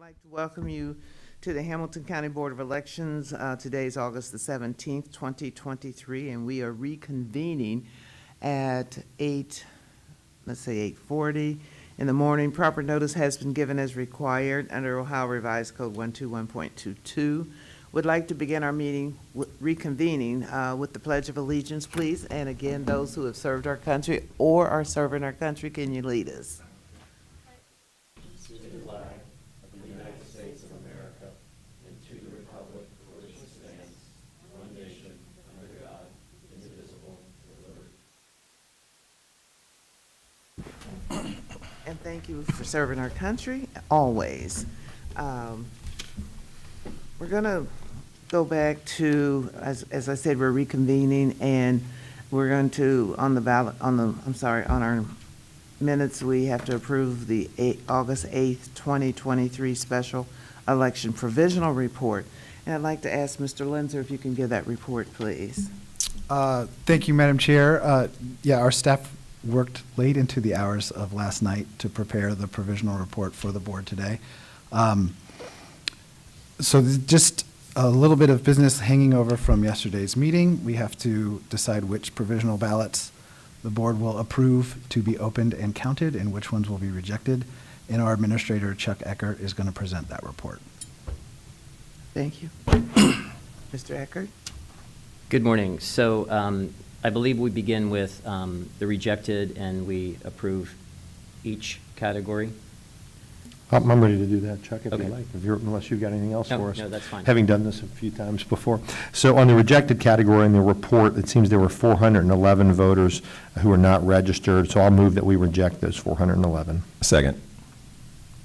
like to welcome you to the Hamilton County Board of Elections. Today is August the 17th, 2023, and we are reconvening at 8:40 in the morning. Proper notice has been given as required under Ohio Revised Code 121.22. Would like to begin our meeting reconvening with the Pledge of Allegiance, please. And again, those who have served our country or are serving our country, can you lead us? And thank you for serving our country always. We're going to go back to, as I said, we're reconvening, and we're going to, on our minutes, we have to approve the August 8th, 2023 special election provisional report. And I'd like to ask Mr. Linzer if you can give that report, please. Thank you, Madam Chair. Our staff worked late into the hours of last night to prepare the provisional report for the board today. So just a little bit of business hanging over from yesterday's meeting. We have to decide which provisional ballots the board will approve to be opened and counted and which ones will be rejected. And our administrator, Chuck Eckert, is going to present that report. Thank you. Mr. Eckert? Good morning. So I believe we begin with the rejected, and we approve each category. I'm ready to do that, Chuck, if Okay. you like, unless you've got anything else for us. No, that's fine. Having done this a few times before. So on the rejected category in the report, it seems there were 411 voters who are not registered, so I'll move that we reject those 411. Second.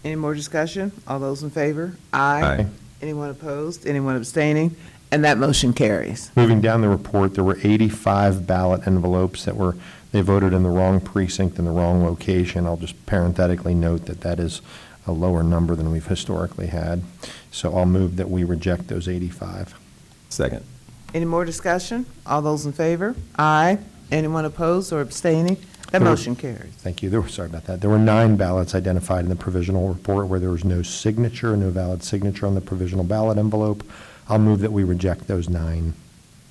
Any more discussion? All those in favor? Aye. Aye. Anyone opposed? Anyone abstaining? And that motion carries. Moving down the report, there were 85 ballot envelopes they voted in the wrong precinct in the wrong location. I'll just parenthetically note that that is a lower number than we've historically had. So I'll move that we reject those 85. Second. Any more discussion? All those in favor? Aye. Anyone opposed or abstaining? That motion carries. Thank you. Sorry about that. There were 9 ballots identified in the provisional report where there was no signature, no valid signature on the provisional ballot envelope. I'll move that we reject those 9.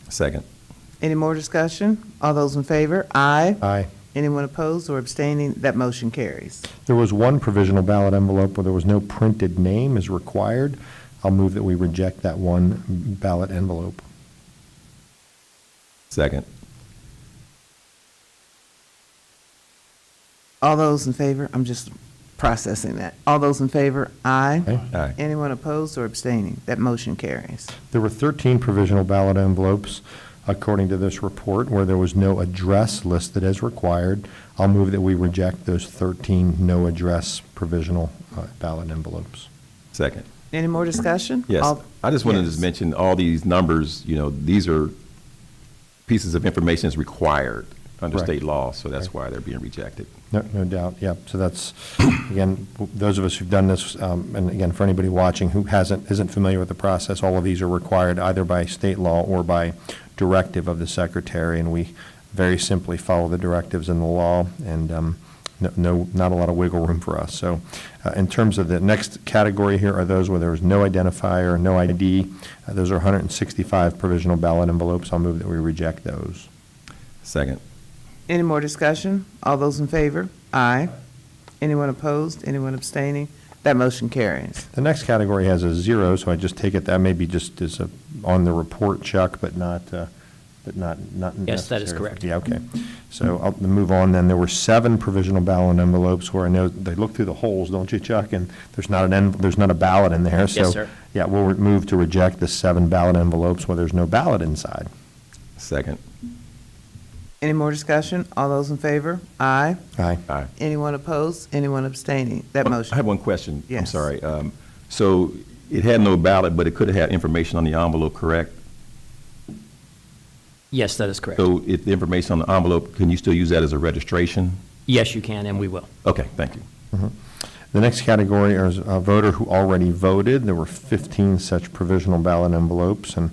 Second. Any more discussion? All those in favor? Aye. Aye. Anyone opposed or abstaining? That motion carries. There was 1 provisional ballot envelope where there was no printed name as required. I'll move that we reject that 1 ballot envelope. Second. All those in favor? I'm just processing that. All those in favor? Aye. Aye. Anyone opposed or abstaining? That motion carries. There were 13 provisional ballot envelopes, according to this report, where there was no address listed as required. I'll move that we reject those 13 no address provisional ballot envelopes. Second. Any more discussion? Yes. I just wanted Yes. to mention all these numbers, these are pieces of information that's required under Right. state law, so that's Right. why they're being rejected. No doubt, yeah. So that's, again, those of us who've done this, and again, for anybody watching who isn't familiar with the process, all of these are required either by state law or by directive of the secretary, and we very simply follow the directives in the law, and not a lot of wiggle room for us. So in terms of the next category here are those where there was no identifier, no ID. Those are 165 provisional ballot envelopes. I'll move that we reject those. Second. Any more discussion? All those in favor? Aye. Anyone opposed? Anyone abstaining? That motion carries. The next category has a 0, so I just take it that maybe just is on the report, Chuck, but not necessary. Yes, that is correct. Yeah, okay. So I'll move on then. There were 7 provisional ballot envelopes where I know they look through the holes, don't you, Chuck? And there's not a ballot in there. So, Yes, sir. Yeah, we'll move to reject the 7 ballot envelopes where there's no ballot inside. Second. Any more discussion? All those in favor? Aye. Aye. Aye. Anyone opposed? Anyone abstaining? That I motion. have one question. I'm Yes. sorry. So it had no ballot, but it could have had information on the envelope, correct? Yes, that is correct. So if the information on the envelope, can you still use that as a registration? Yes, you can, and we will. Okay, thank you. The next category is a voter who already voted. There were 15 such provisional ballot envelopes, and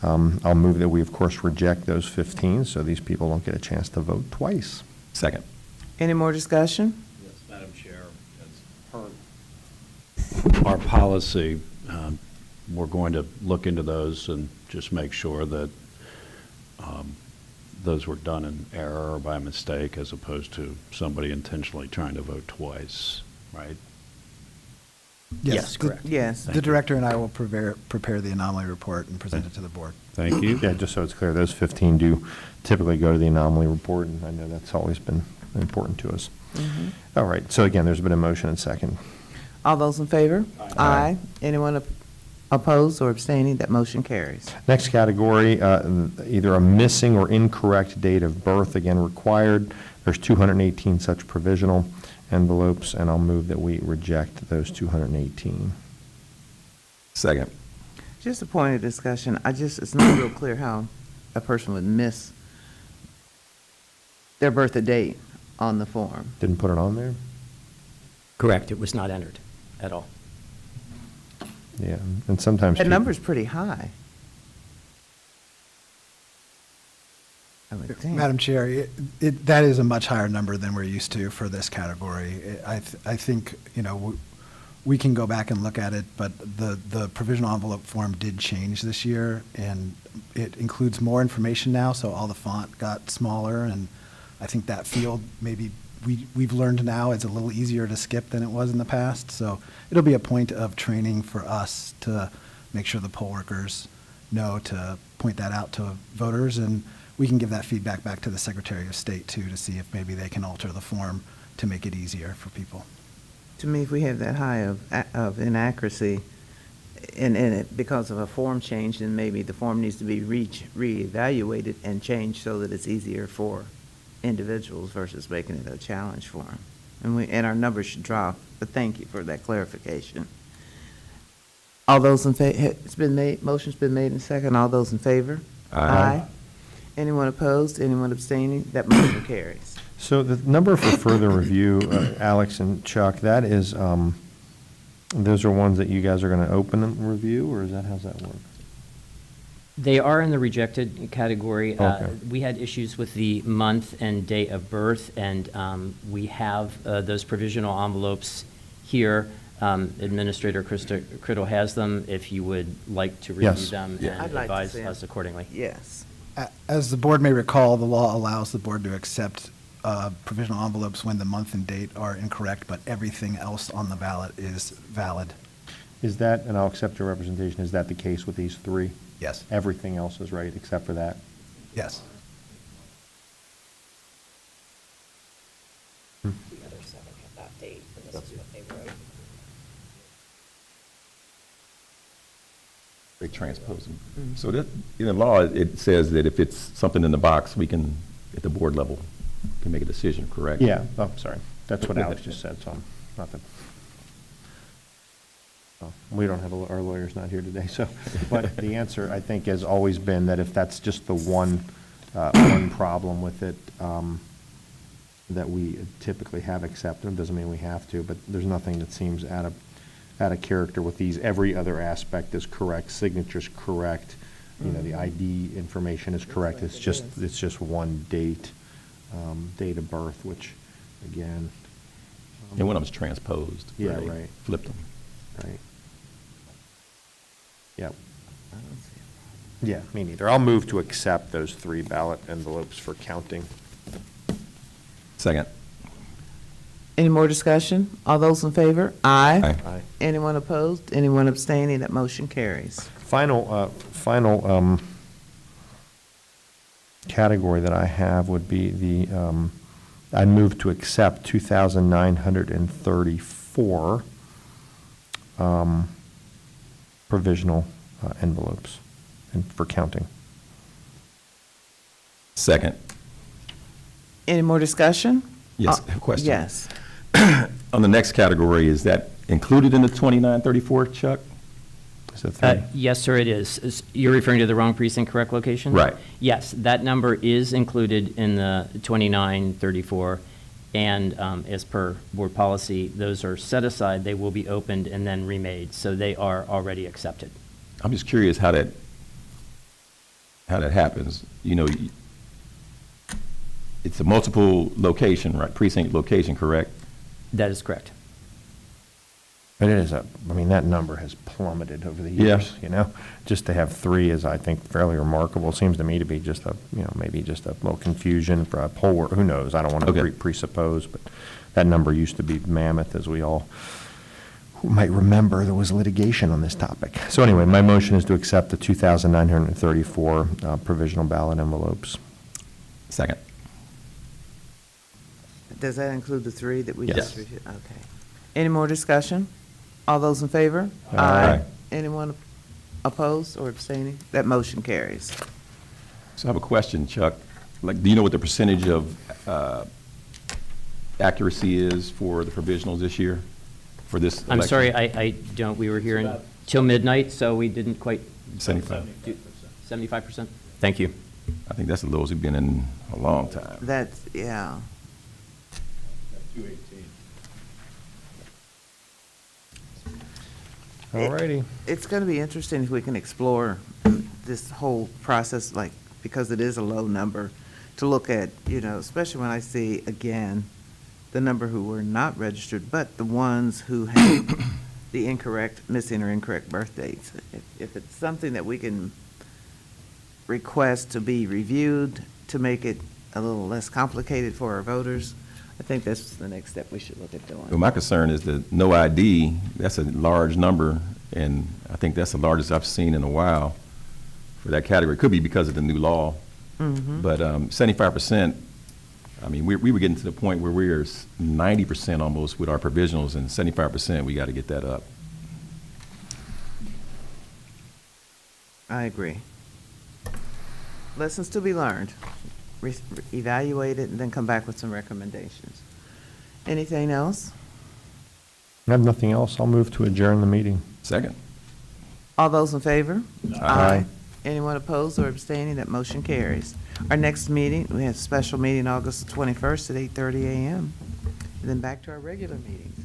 I'll move that we, of course, reject those 15, so these people don't get a chance to vote twice. Second. Any more discussion? Yes, Madam Chair, as our policy, we're going to look into those and just make sure that those were done in error or by mistake as opposed to somebody intentionally trying to vote twice, right? Yes, correct. Yes. The director and I will prepare the anomaly report and present it to the board. Thank you. Yeah, just so it's clear, those 15 do typically go to the anomaly report, and I know that's always been important to us. All right, so again, there's been a motion and second. All those in favor? Aye. Anyone opposed or abstaining? That motion carries. Next category, either a missing or incorrect date of birth, again required. There's 218 such provisional envelopes, and I'll move that we reject those 218. Second. Just a point of discussion, it's not real clear how a person would miss their birthday date on the form. Didn't put it on there? Correct, it was not entered at all. Yeah, and sometimes. That people- number's pretty high. I would think. Madam Chair, that is a much higher number than we're used to for this category. I think, we can go back and look at it, but the provisional envelope form did change this year, and it includes more information now, so all the font got smaller, and I think that field maybe we've learned now is a little easier to skip than it was in the past, so it'll be a point of training for us to make sure the poll workers know to point that out to voters, and we can give that feedback back to the Secretary of State, too, to see if maybe they can alter the form to make it easier for people. To me, if we have that high of inaccuracy in it because of a form change, then maybe the form needs to be reevaluated and changed so that it's easier for individuals versus making it a challenge for them. And our numbers should drop, but thank you for that clarification. All those in favor, motion's been made and second, all those in favor? Aye. Anyone opposed, anyone abstaining? That motion carries. So the number for further review, Alex and Chuck, that is, those are ones that you guys are going to open and review, or how's that work? They are in the rejected category. Okay. We had issues with the month and date of birth, and we have those provisional envelopes here. Administrator Criddle has them, if you would like to review Yes. them Yeah. and I'd like to advise see 'em. us accordingly. Yes. As the board may recall, the law allows the board to accept provisional envelopes when the month and date are incorrect, but everything else on the ballot is valid. Is that, and I'll accept your representation, is that the case with these three? Yes. Everything else is right except for that? Yes. The other seven have that date, and this is what they wrote. They transpose them. So that, in the law, it says that if it's something in the box, we can, at the board level, can make a decision, correct? Yeah, oh, sorry. That's what Alex just said, so I'm not the, well, we don't have, our lawyer's not here today, so, but the answer, I think, has always been that if that's just the one problem with it, that we typically have accepted, doesn't mean we have to, but there's nothing that seems out of character with these. Every other aspect is correct, signature's correct, the ID information is correct, it's just one date, date of birth, which, again. And one of them's transposed. where Yeah, they right. Flipped them. Right. Yep. Yeah, me neither. I'll move to accept those 3 ballot envelopes for counting. Second. Any more discussion? All those in favor? Aye. Aye. Anyone opposed? Anyone abstaining? That motion carries. Final category that I have would be I move to accept 2,934 provisional envelopes for counting. Second. Any more discussion? Yes, I have a question. Yes. On the next category, is that included in the 2934, Chuck? Is it 3? Yes, sir, it is. You're referring to the wrong precinct, correct location? Right. Yes, that number is included in the 2934, and as per board policy, those are set aside, they will be opened and then remade, so they are already accepted. I'm just curious how that happens. It's a multiple location, right, precinct location, correct? That is correct. But it is I mean, that number has plummeted over the Yeah. years, you know? Just to have 3 is, I think, fairly remarkable. Seems to me to be just maybe just a little confusion for a poll, worker. Who knows? I don't want to Okay. presuppose, but that number used to be mammoth, as we all who might remember. There was litigation on this topic. So anyway, my motion is to accept the 2,934 provisional ballot envelopes. Second. Does that include the 3 that we Yes. just reviewed? Okay. Any more discussion? All those in favor? Aye. Anyone opposed or abstaining? That motion carries. So I have a question, Chuck. Like, do you know what the percentage of accuracy is for the provisionals this year, for this election? I'm sorry, I don't, we were here until midnight, so we didn't quite. 75. 75%? Thank you. I think that's the lowest we've been in a long time. That's, yeah. All righty. It's going to be interesting if we can explore this whole process, like, because it is a low number, to look at, especially when I see, again, the number who were not registered, but the ones who had the missing or incorrect birth dates. If it's something that we can request to be reviewed to make it a little less complicated for our voters, I think that's the next step we should look at Well, doing. my concern is the no ID, that's a large number, and I think that's the largest I've seen in a while for that category. Could be because of the new law, but 75%, I mean, we were getting to the point where we are 90% almost with our provisionals, and 75%, we got to get that up. I agree. Lessons to be learned. Evaluate it and then come back with some recommendations. Anything else? I have nothing else. I'll move to adjourn the meeting. Second. All those in favor? Aye. Anyone opposed or abstaining? That motion carries. Our next meeting, we have a special meeting August the 21st at 8:30 a.m. And then back to our regular meetings.